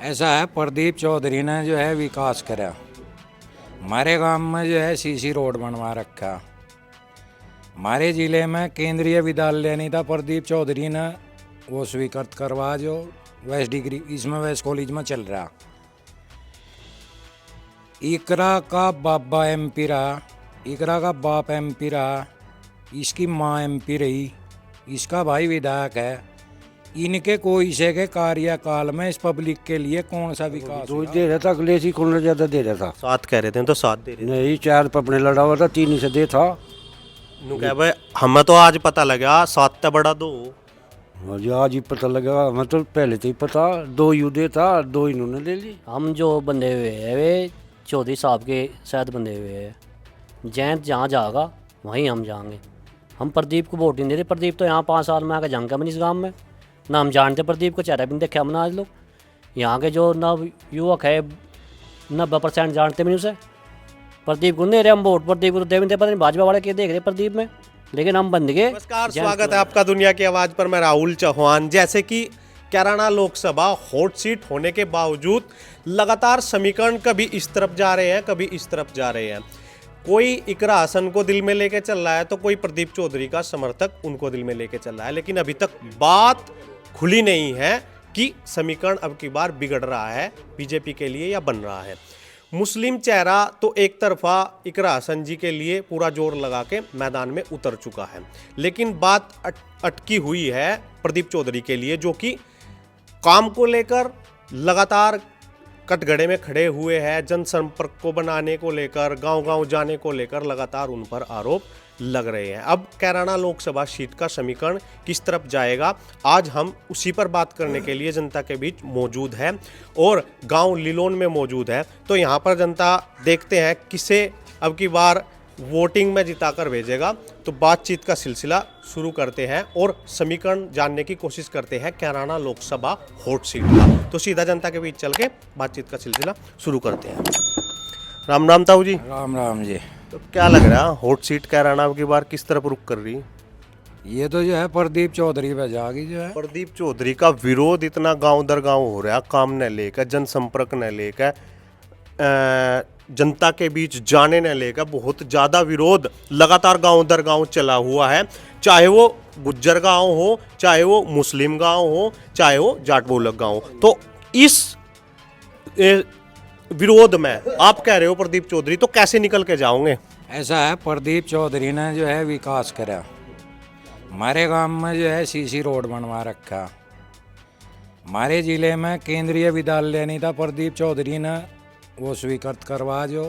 ऐसा है, प्रदीप चौधरी ने जो है विकास करा। हमारे गांव में जो है सीसी रोड बनवा रखा। हमारे ज़िले में केंद्रीय विद्यालय नहीं था, प्रदीप चौधरी ने वो स्वीकृत करवा, जो वेस्ट डिग्री इसमें वेस्ट कॉलेज में चल रहा। इकरा का बाबा एमपी रहा, इकरा का बाप एमपी रहा, इसकी माँ एमपी रही, इसका भाई विधायक है। इनके कोई से के कार्यकाल में इस पब्लिक के लिए कौन सा विकास दो दे रहा था, अगले ही कौन ज्यादा दे रहा था। 7 कह रहे थे तो 7 दे रहे नहीं, 4 पपने लड़ा हुआ था, 3 ही से दे था। नु कह भाई हमें तो आज पता लगा 7 ते बड़ा 2। मुझे आज ही पता लगा, हमें तो पहले से ही पता। 2 यू दे था, 2 इन्होंने ले ली। हम जो बंधे हुए हैं वे चौधरी साहब के साथ बंधे हुए हैं। जैन जहाँ जाएगा वहीं हम जाएंगे। हम प्रदीप को वोट नहीं देते। प्रदीप तो यहाँ 5 साल में आकर जाएंगे हम इस गांव में ना। हम जानते प्रदीप को, चेहरा भी नहीं देखा हमने आज लोग। यहाँ के जो नव युवक है 90% जानते भी नहीं उसे। प्रदीप को नहीं रहे हम वोट, प्रदीप को तो दे भी नहीं, पता नहीं भाजपा वाले क्या देख रहे प्रदीप में, लेकिन हम बंद गए। नमस्कार, स्वागत है आपका दुनिया की आवाज पर। मैं राहुल चौहान। जैसे कि कैराना लोकसभा हॉट सीट होने के बावजूद लगातार समीकरण कभी इस तरफ जा रहे हैं, कभी इस तरफ जा रहे हैं। कोई इकरा हसन को दिल में लेके चल रहा है तो कोई प्रदीप चौधरी का समर्थक उनको दिल में लेके चल रहा है। लेकिन अभी तक बात खुली नहीं है कि समीकरण अब की बार बिगड़ रहा है बीजेपी के लिए या बन रहा है। मुस्लिम चेहरा तो एक तरफा इकरा हसन जी के लिए पूरा जोर लगा के मैदान में उतर चुका है, लेकिन बात अटकी हुई है प्रदीप चौधरी के लिए, जो कि काम को लेकर लगातार कटघरे में खड़े हुए हैं। जनसंपर्क को बनाने को लेकर, गांव-गांव जाने को लेकर लगातार उन पर आरोप लग रहे हैं। अब कैराना लोकसभा सीट का समीकरण किस तरफ जाएगा, आज हम उसी पर बात करने के लिए जनता के बीच मौजूद है और गांव लिलोन में मौजूद है। तो यहां पर जनता देखते हैं किसे अब की बार वोटिंग में जिताकर भेजेगा। तो बातचीत का सिलसिला शुरू करते हैं और समीकरण जानने की कोशिश करते हैं कैराना लोकसभा हॉट सीट का। तो सीधा जनता के बीच चल के बातचीत का सिलसिला शुरू करते हैं। राम राम ताऊ जी। राम राम जी। तो क्या लग रहा है हॉट सीट कैराना की बार किस तरफ रुक कर रही? ये तो जो है प्रदीप चौधरी पे जागी। जो है प्रदीप चौधरी का विरोध इतना गांव दर गांव हो रहा है, काम न लेकर, जनसंपर्क न लेकर, जनता के बीच जाने न लेकर बहुत ज़्यादा विरोध लगातार गांव दर गांव चला हुआ है। चाहे वो गुज्जर गांव हो, चाहे वो मुस्लिम गांव हो, चाहे वो जाट बोलक गांव हो। तो इस विरोध में आप कह रहे हो प्रदीप चौधरी, तो कैसे निकल के जाओगे? ऐसा है, प्रदीप चौधरी ने जो है विकास करा। हमारे गांव में जो है सीसी रोड बनवा रखा। हमारे ज़िले में केंद्रीय विद्यालय नहीं था, प्रदीप चौधरी ने वो स्वीकृत करवा, जो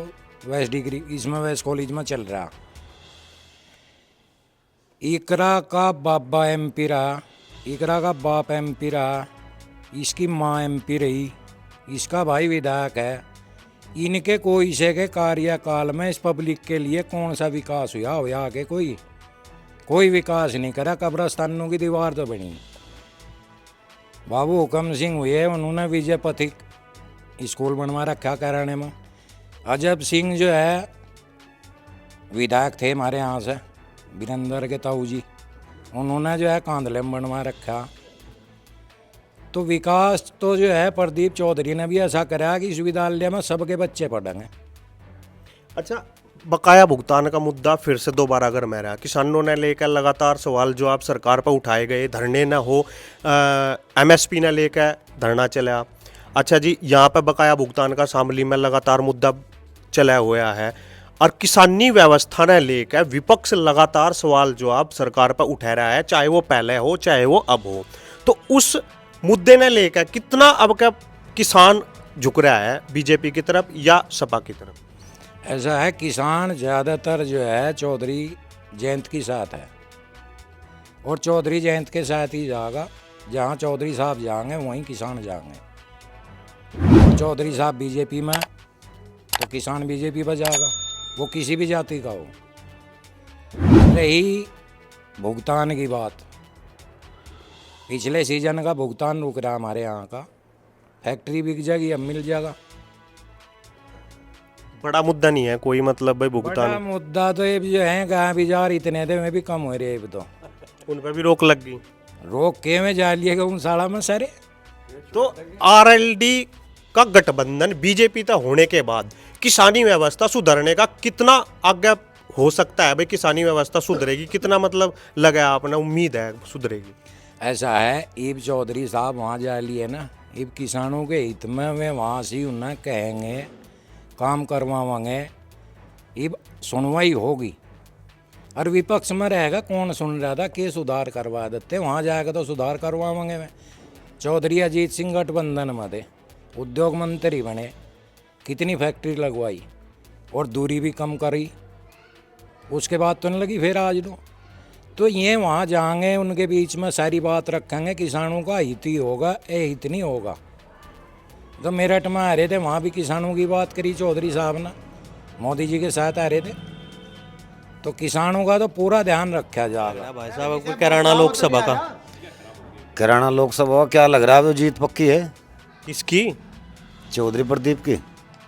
वेस्ट डिग्री इसमें वेस्ट कॉलेज में चल रहा। इकरा का बाबा एमपी रहा, इकरा का बाप एमपी रहा, इसकी माँ एमपी रही, इसका भाई विधायक है। इनके कोई से के कार्यकाल में इस पब्लिक के लिए कौन सा विकास हुआ हो? आगे कोई विकास नहीं करा। कब्रस्तानों की दीवार तो बनी। बाबू हुकम सिंह हुए, उन्होंने विजय पथिक स्कूल बनवा रखा कैराने में। अजब सिंह जो है विधायक थे हमारे यहाँ से, वीरेंद्र के ताऊ जी, उन्होंने जो है कांदले में बनवा रखा। तो विकास तो जो है प्रदीप चौधरी ने भी ऐसा करा कि इस विद्यालय में सबके बच्चे पढ़ेंगे। अच्छा, बकाया भुगतान का मुद्दा फिर से दोबारा अगर मैं रहा, किसानों ने लेकर लगातार सवाल जवाब सरकार पर उठाए गए, धरने न हो, एमएसपी ने लेकर धरना चला। अच्छा जी, यहाँ पर बकाया भुगतान का शामली में लगातार मुद्दा चला हुआ है और किसानी व्यवस्था ने लेकर विपक्ष लगातार सवाल जवाब सरकार पर उठा रहा है, चाहे वो पहले हो चाहे वो अब हो। तो उस मुद्दे ने लेकर कितना अब का किसान झुक रहा है बीजेपी की तरफ या सपा की तरफ? ऐसा है, किसान ज़्यादातर जो है चौधरी जयंत के साथ है और चौधरी जयंत के साथ ही जाएगा। जहाँ चौधरी साहब जाएंगे वहीं किसान जाएंगे। चौधरी साहब बीजेपी में तो किसान बीजेपी पर जाएगा, वो किसी भी जाति का हो। रही भुगतान की बात, पिछले सीजन का भुगतान रुक रहा हमारे यहाँ का। फैक्ट्री बिक जाएगी, अब मिल जाएगा। बड़ा मुद्दा नहीं है कोई, मतलब भाई बड़ा भुगतान। मुद्दा तो ये भी जो है, कहाँ भी जा रही इतने थे में भी कम हो रही है। अब तो उन पर भी रोक लग गई। रोक के में जा लिए उन साड़ा में सारे। तो आरएलडी का गठबंधन बीजेपी तक होने के बाद किसानी व्यवस्था सुधरने का कितना आगे हो सकता है? भाई किसानी व्यवस्था सुधरेगी कितना, मतलब लगा आपने, उम्मीद है सुधरेगी? ऐसा है, ईब चौधरी साहब वहाँ जा लिए ना, ईब किसानों के हित में वे वहाँ से उन्हें कहेंगे, काम करवाएंगे, ईब सुनवाई होगी। और विपक्ष में रहेगा, कौन सुन रहा था, के सुधार करवा देते, वहाँ जाएगा तो सुधार करवाएंगे। मैं चौधरी अजीत सिंह गठबंधन में थे, उद्योग मंत्री बने, कितनी फैक्ट्री लगवाई और दूरी भी कम करी, उसके बाद तो नहीं लगी फिर आज तो ये वहाँ जाएंगे, उनके बीच में सारी बात रखेंगे, किसानों का हित ही होगा, ए हित नहीं होगा। तो मेरठ में आ रहे थे, वहाँ भी किसानों की बात करी चौधरी साहब ने, मोदी जी के साथ आ रहे थे, तो किसानों का तो पूरा ध्यान रखा जाएगा। भाई साहब आपको कैराना लोकसभा का कैराना लोकसभा क्या लग रहा है, वो जीत पक्की है किसकी? चौधरी प्रदीप की।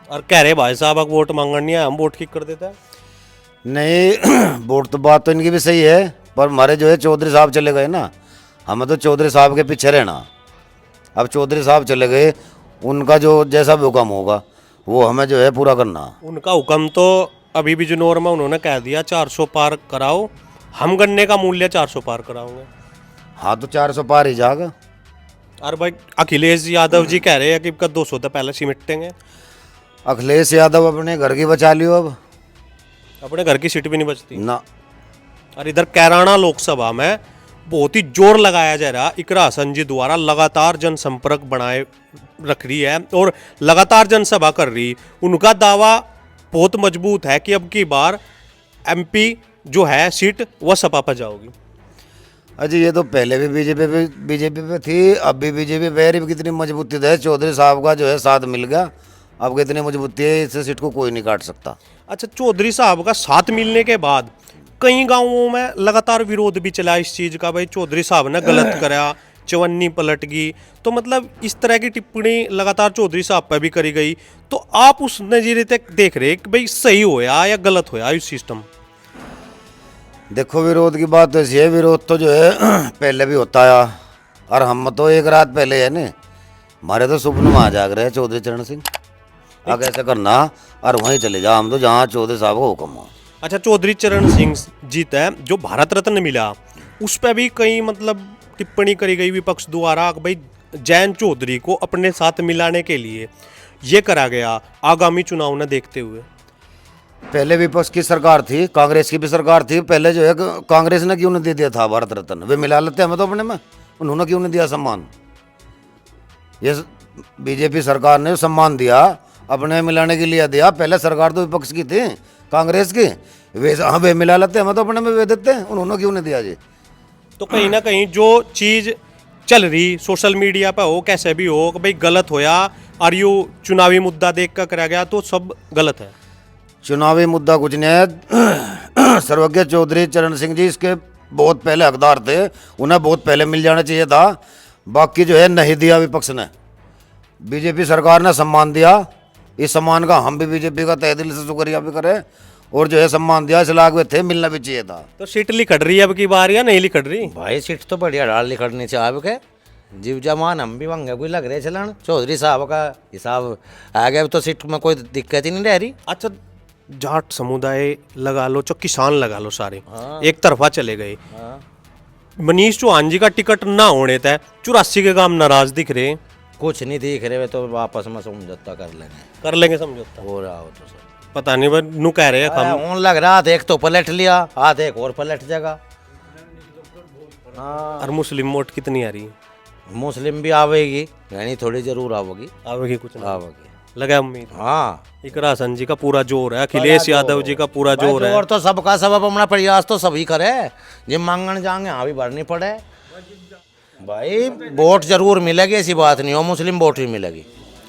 और कह रहे भाई साहब अब वोट मांगना नहीं है, हम वोट किक कर देता है। नहीं वोट तो बात तो इनकी भी सही है, पर हमारे जो है चौधरी साहब चले गए ना, हमें तो चौधरी साहब के पीछे रहना। अब चौधरी साहब चले गए, उनका जो जैसा भी हुक्म होगा वो हमें जो है पूरा करना। उनका हुक्म तो अभी भी बिजनौर में उन्होंने कह दिया 400 पार कराओ, हम गन्ने का मूल्य 400 पार कराओगे। हाँ तो 400 पार ही जाएगा। और भाई अखिलेश यादव जी कह रहे हैं कि 200 तो पहले सिमट देंगे। अखिलेश यादव अपने घर की बचा लियो, अब अपने घर की सीट भी नहीं बचती ना। और इधर कैराना लोकसभा में बहुत ही जोर लगाया जा रहा, इकरा हसन जी द्वारा लगातार जनसंपर्क बनाए रख रही है और लगातार जनसभा कर रही। उनका दावा बहुत मजबूत है कि अब की बार एमपी जो है सीट वह सपा पर जाओगी। अजी ये तो पहले भी बीजेपी पे थी, अब भी बीजेपी पे है, कितनी मजबूती है। चौधरी साहब का जो है साथ मिल गया, अब कितनी मजबूती है, इस सीट को कोई नहीं काट सकता। अच्छा, चौधरी साहब का साथ मिलने के बाद कई गांवों में लगातार विरोध भी चला इस चीज़ का, भाई चौधरी साहब ने गलत करा, चवन्नी पलट गई, तो मतलब इस तरह की टिप्पणी लगातार चौधरी साहब पर भी करी गई। तो आप उस नज़रिए तक देख रहे कि भाई सही होया या गलत होया इस सिस्टम? देखो विरोध की बात तो ऐसी है, विरोध तो जो है पहले भी होता है, और हम तो एक रात पहले है ना, हमारे तो सपने में आ जाग रहे हैं चौधरी चरण सिंह, आगे ऐसे करना और वहीं चले जाओ हम तो जहाँ चौधरी साहब का हुक्म हो। अच्छा, चौधरी चरण सिंह जी है जो भारत रत्न मिला, उस पर भी कई मतलब टिप्पणी करी गई विपक्ष द्वारा कि भाई जयंत चौधरी को अपने साथ मिलाने के लिए ये करा गया आगामी चुनाव न देखते हुए। पहले विपक्ष की सरकार थी, कांग्रेस की भी सरकार थी, पहले जो है कांग्रेस ने क्यों नहीं दे दिया था भारत रत्न, वे मिला लेते हमें तो अपने में, उन्होंने क्यों नहीं दिया सम्मान? ये बीजेपी सरकार ने सम्मान दिया, अपने मिलाने के लिए दिया। पहले सरकार तो विपक्ष की थी, कांग्रेस की, वे हाँ वे मिला लेते हमें तो अपने में वे देते, उन्होंने क्यों नहीं दिया जी? तो कहीं ना कहीं जो चीज़ चल रही सोशल मीडिया पर हो, कैसे भी हो कि भाई गलत होया और यू चुनावी मुद्दा देख कर करा गया, तो सब गलत है। चुनावी मुद्दा कुछ नहीं है। सर्वज्ञ चौधरी चरण सिंह जी इसके बहुत पहले हकदार थे, उन्हें बहुत पहले मिल जाना चाहिए था, बाकी जो है नहीं दिया विपक्ष ने। बीजेपी सरकार ने सम्मान दिया, इस सम्मान का हम भी बीजेपी का तहे दिल से शुक्रिया भी करें, और जो है सम्मान दिया इस लाख में थे, मिलना भी चाहिए था। तो सीट लिखड़ रही है अब की बार या नहीं लिखड़ रही? भाई सीट तो बढ़िया डाल लिखड़नी चाहिए आपके, जीव जमान हम भी वंगे कोई लग रहे चलन, चौधरी साहब का हिसाब आ गया तो सीट में कोई दिक्कत ही नहीं रह रही। अच्छा, जाट समुदाय लगा लो, जो किसान लगा लो, सारे एक तरफा चले गए। मनीष चौहान जी का टिकट ना होने तय 84 के काम नाराज दिख रहे, कुछ नहीं दिख रहे, वे तो वापस में समझौता कर लेंगे समझौता हो रहा हो तो सर। पता नहीं भाई नू कह रहे हैं हम। उन लग रहा हाथ एक तो पलट लिया, हाथ एक और पलट जाएगा। हाँ, और मुस्लिम वोट कितनी आ रही है? मुस्लिम भी आवेगी, यानी थोड़ी जरूर आवेगी, आवेगी कुछ नहीं आवेगी, लगा उम्मीद। हाँ। इकरा हसन जी का पूरा जोर है, अखिलेश यादव जी का पूरा जोर है। और तो सबका सबब अपना प्रयास तो सभी करे, जिम मांगने जाएंगे हाँ भी भरनी पड़े भाई, वोट जरूर मिलेगी, ऐसी बात नहीं हो, मुस्लिम वोट भी मिलेगी।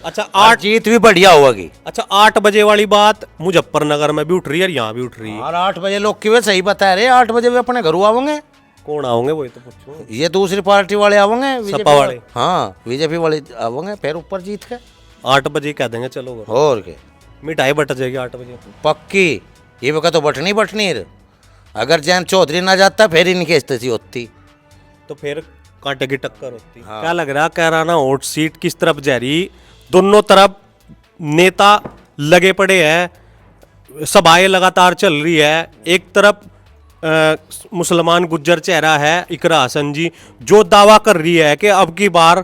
अच्छा, और जीत भी बढ़िया होगी। अच्छा 8 बजे वाली बात मुजफ्फरनगर में भी उठ रही है और यहाँ भी उठ रही है। और 8 बजे लोग की वे सही बता रहे, 8 बजे वे अपने घर आओगे। कौन आओगे वही तो पूछो। ये दूसरी पार्टी वाले आओगे, सपा वाले। हाँ बीजेपी वाले आओगे, फिर ऊपर जीत के 8 बजे कह देंगे चलो घर। और के मिठाई बट जाएगी 8 बजे पक्की, ये वक्त तो बटनी अगर जयंत चौधरी ना जाता फिर इनकी स्थिति होती, तो फिर कांटे की टक्कर होती। क्या लग रहा कैराना हॉट सीट किस तरफ जा रही? दोनों तरफ नेता लगे पड़े हैं, सभाएं लगातार चल रही है। एक तरफ मुसलमान गुज्जर चेहरा है इकरा हसन जी, जो दावा कर रही है कि अब की बार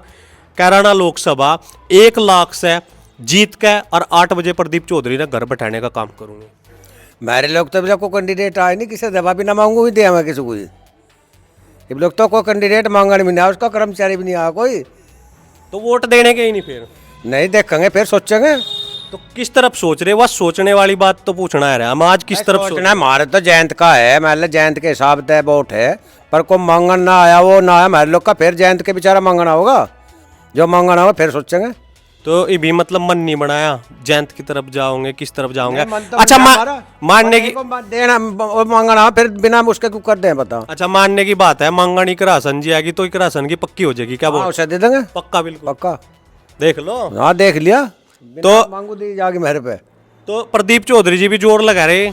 कैराना लोकसभा 1 लाख से जीत के और 8 बजे प्रदीप चौधरी ने घर बैठाने का काम करूंगे। मेरे लोग तो अभी तक कोई कैंडिडेट आए नहीं, किसी दवा भी ना मांगू ही दिया मैं किसी को ही। अब लोग तो कोई कैंडिडेट मांगने भी नहीं आया, उसका कर्मचारी भी नहीं आया कोई। तो वोट देने के ही नहीं, फिर नहीं देखेंगे फिर सोचेंगे। तो किस तरफ सोच रहे? बस सोचने वाली बात तो पूछना है, हम आज किस तरफ सोचना है? हमारे तो जयंत का है, मतलब जयंत के हिसाब से वोट है, पर कोई मांगन ना आया वो ना आया हमारे लोग का, फिर जयंत के बेचारा मांगना होगा, जो मांगना होगा फिर सोचेंगे। तो ये भी मतलब मन नहीं बनाया जयंत की तरफ जाओगे, किस तरफ जाओगे? मन तो अच्छा बना हमारा। मानने की देना वो मांगना फिर बिना उसके क्यों कर दे बताओ। अच्छा मानने की बात है, मांगन इकरा हसन जी आएगी तो इकरा हसन की पक्की हो जाएगी क्या? हाँ, बोल उसे दे देंगे पक्का, बिल्कुल पक्का। देख लो। हाँ देख लिया, तो मांगू दी जाके मेरे पे। तो प्रदीप चौधरी जी भी जोर लगा रहे,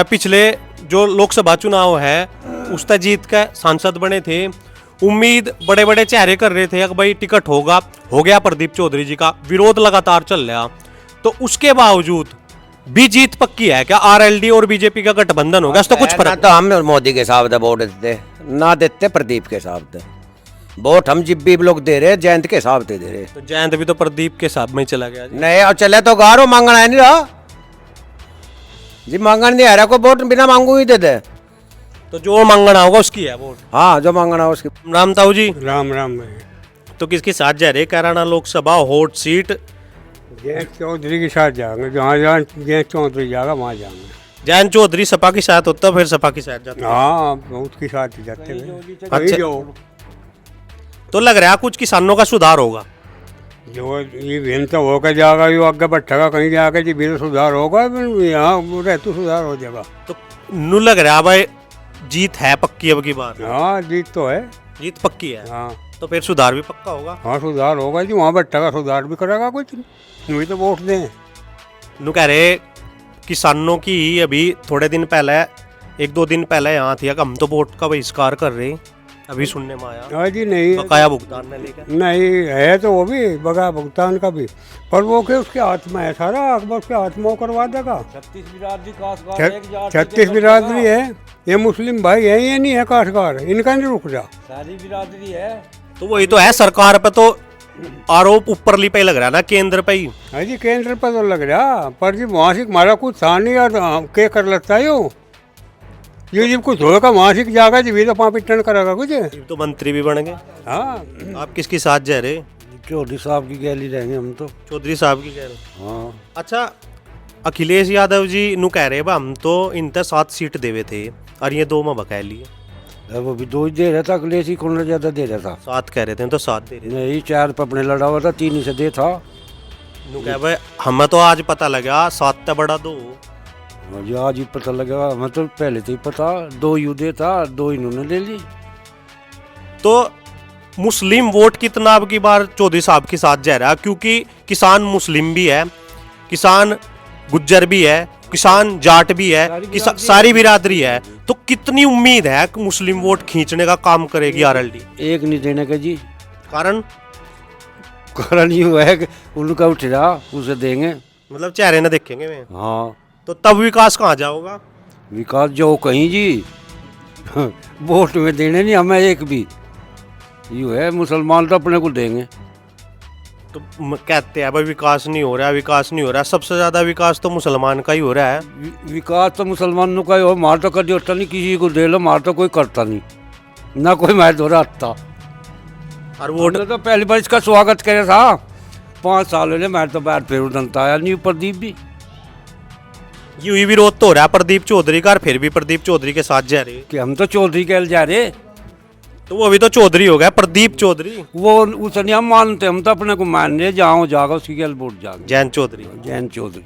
पिछले जो लोकसभा चुनाव है उसका जीत के सांसद बने थे, उम्मीद बड़े बड़े चेहरे कर रहे थे कि भाई टिकट होगा, हो गया प्रदीप चौधरी जी का, विरोध लगातार चल रहा, तो उसके बावजूद भी जीत पक्की है क्या? आरएलडी और बीजेपी का गठबंधन होगा, तो कुछ फर्क? तो हम मोदी के हिसाब से वोट देते ना, देते प्रदीप के हिसाब से वोट। हम जिब भी लोग दे रहे जयंत के हिसाब से दे रहे। तो जयंत भी तो प्रदीप के हिसाब में ही चला गया जी। नहीं और चले तो गारो मांगना है नहीं रहा जी, मांगन नहीं आ रहा, कोई वोट बिना मांगू ही दे दे। तो जो मांगना होगा उसकी है वोट। हाँ जो मांगना उसकी। राम ताऊ जी, राम राम भाई। तो किसके साथ जा रहे? कैराना लोकसभा हॉट सीट जयंत चौधरी के साथ जाएंगे, जहाँ जहाँ जयंत चौधरी जाएगा वहाँ जाएंगे। जयंत चौधरी सपा के साथ होता फिर सपा के साथ जाता। हाँ उसके साथ ही जाते हैं। अच्छा। कहीं जो तो लग रहा है कुछ किसानों का सुधार होगा। जो ये विन तो होकर जाएगा, ये आगे बैठेगा कहीं जाकर जी भी सुधार होगा, फिर यहाँ रह तो सुधार हो जाएगा। तो नू लग रहा है भाई जीत है पक्की अब की बार? हाँ जीत तो है। जीत पक्की है, हाँ तो फिर सुधार भी पक्का होगा। हाँ सुधार होगा जी, वहाँ बैठेगा सुधार भी करेगा कुछ, वही तो वोट दें। नू कह रहे किसानों की अभी थोड़े दिन पहले, 1-2 दिन पहले यहाँ थी कि हम तो वोट का बहिष्कार कर रहे, अभी सुनने में आया हाँ जी नहीं बकाया भुगतान ने लेकर। नहीं है तो वो भी बगा भुगतान का भी, पर वो के उसके हाथ में है सारा, अकबर उसके हाथ में वो करवा देगा। 36 बिरादरी है, ये मुस्लिम भाई है, ये नहीं है काशगार, इनका नहीं रुक जा। सारी बिरादरी है। तो वही तो है, सरकार पे तो आरोप ऊपरली पे लग रहा है ना, केंद्र पे ही। हाँ जी केंद्र पर तो लग रहा, पर जी वहाँ से हमारा कुछ था नहीं यार, के कर लगता है ये जब कुछ होगा वहाँ से जाएगा जी भी तो पाँच टन करेगा कुछ। तो मंत्री भी बन गए। हाँ आप किसके साथ जा रहे? चौधरी साहब की गैली रहेंगे हम तो। चौधरी साहब की कह रहे। हाँ अच्छा अखिलेश यादव जी नु कह रहे बा हम तो इनते 7 सीट देवे थे और ये 2 में बकाया लिए। अब वो भी 2 ही दे रहा था, अखिलेश ही कौन ज्यादा दे रहा था? 7 कह रहे थे तो 7 दे रहे थे। नहीं 4 पे अपने लड़ा हुआ था, 3 ही से दे था। नु कह भाई हमें तो आज पता लगा 7 ते बड़ा 2। मुझे आज ही पता लगा, हमें तो पहले से ही पता, 2 यू दे था, 2 इन्होंने ले ली। तो मुस्लिम वोट कितना अब की बार चौधरी साहब के साथ जा रहा है, क्योंकि किसान मुस्लिम भी है, किसान गुज्जर भी है, किसान जाट भी है, सारी बिरादरी है, तो कितनी उम्मीद है कि मुस्लिम वोट खींचने का काम करेगी आरएलडी? एक नहीं देने का जी, कारण कारण यूँ है कि उनका उठ रहा उसे देंगे। मतलब चेहरे न देखेंगे वे। हाँ तो तब विकास कहाँ जाओगा? विकास जो कहीं जी वोट में देने नहीं हमें एक भी, यूँ है मुसलमान तो अपने को देंगे। तो कहते हैं भाई विकास नहीं हो रहा, विकास नहीं हो रहा, सबसे ज्यादा विकास तो मुसलमान का ही हो रहा है। विकास तो मुसलमानों का ही हो, मार तो कभी होता नहीं, किसी को दे लो मार तो कोई करता नहीं, ना कोई मैच हो रहा आता। और वोट तो पहली बार इसका स्वागत करे था, 5 साल हो गए, मैं तो बैठ फिर उड़ता आया नहीं। प्रदीप भी यूं ही विरोध तो हो रहा है प्रदीप चौधरी का, और फिर भी प्रदीप चौधरी के साथ जा रहे। कि हम तो चौधरी के जा रहे, तो वो अभी तो चौधरी हो गया, प्रदीप चौधरी। वो उसे नहीं हम मानते, हम तो अपने को मान रहे, जहाँ जाएगा उसकी गल वोट जाएगा। जयंत चौधरी। जयंत चौधरी।